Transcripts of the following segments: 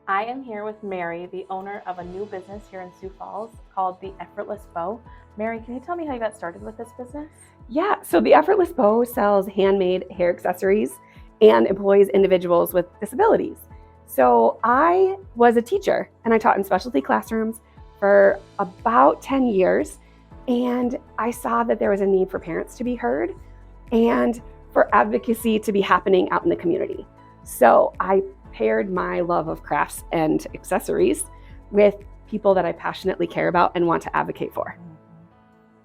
I am here with Mary, the owner of a new business here in Sioux Falls called the Effortless Bow. Mary, can you tell me how you got started with this business? Yeah, so the Effortless Bow sells handmade hair accessories and employs individuals with disabilities. So I was a teacher and I taught in specialty classrooms for about 10 years. And I saw that there was a need for parents to be heard and for advocacy to be happening out in the community. So I paired my love of crafts and accessories with people that I passionately care about and want to advocate for.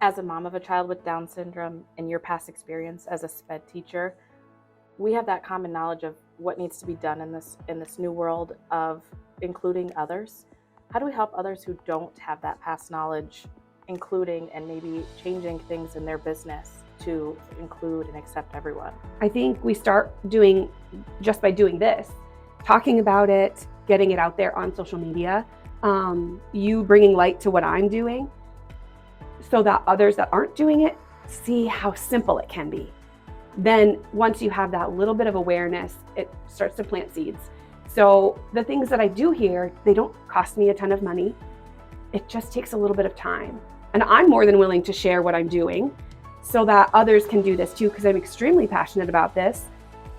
As a mom of a child with Down syndrome and your past experience as a SPED teacher, we have that common knowledge of what needs to be done in this new world of including others. How do we help others who don't have that past knowledge, including and maybe changing things in their business to include and accept everyone? I think we start doing just by doing this, talking about it, getting it out there on social media, you bringing light to what I'm doing so that others that aren't doing it see how simple it can be. Then once you have that little bit of awareness, it starts to plant seeds. So the things that I do here, they don't cost me a ton of money. It just takes a little bit of time. And I'm more than willing to share what I'm doing so that others can do this too, because I'm extremely passionate about this.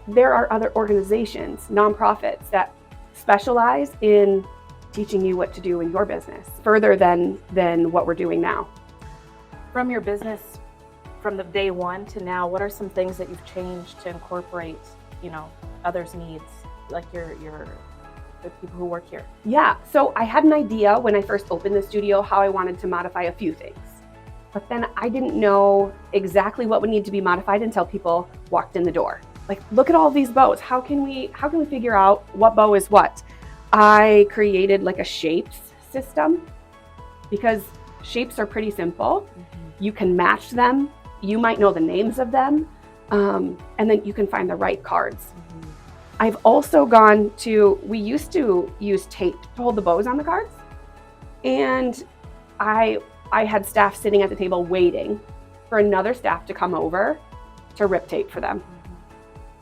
There are other organizations, nonprofits that specialize in teaching you what to do in your business further than what we're doing now. From your business, from the day one to now, what are some things that you've changed to incorporate, others' needs, like the people who work here? Yeah, so I had an idea when I first opened the studio how I wanted to modify a few things. But then I didn't know exactly what would need to be modified until people walked in the door. Like, look at all these bows. How can we figure out what bow is what? I created like a shapes system because shapes are pretty simple. You can match them. You might know the names of them. And then you can find the right cards. I've also we used to use tape to hold the bows on the cards. And I had staff sitting at the table waiting for another staff to come over to rip tape for them.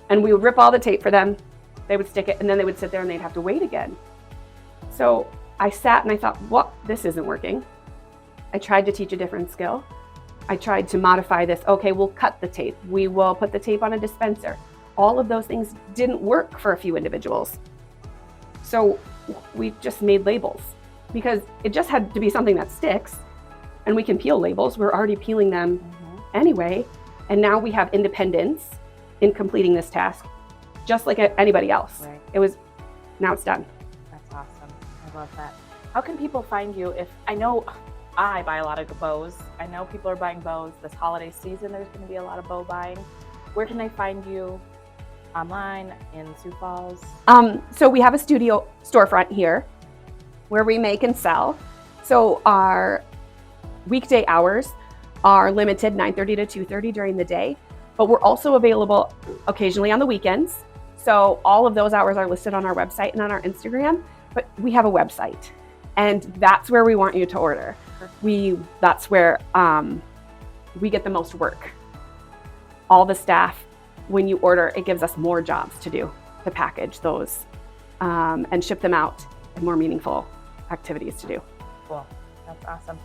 And we would rip all the tape for them. They would stick it and then they would sit there and they'd have to wait again. So I sat and I thought, this isn't working. I tried to teach a different skill. I tried to modify this. Okay, we'll cut the tape. We will put the tape on a dispenser. All of those things didn't work for a few individuals. So we just made labels because it just had to be something that sticks and we can peel labels. We're already peeling them anyway. And now we have independence in completing this task, just like anybody else. Right. Now it's done. That's awesome. I love that. How can people find you? I know I buy a lot of bows. I know people are buying bows this holiday season. There's going to be a lot of bow buying. Where can they find you? Online, in Sioux Falls? So we have a studio storefront here where we make and sell. So our weekday hours are limited 9:30 to 2:30 during the day, but we're also available occasionally on the weekends. So all of those hours are listed on our website and on our Instagram, but we have a website and that's where we want you to order. That's where we get the most work. All the staff, when you order, it gives us more jobs to do, to package those and ship them out and more meaningful activities to do. Cool. That's awesome.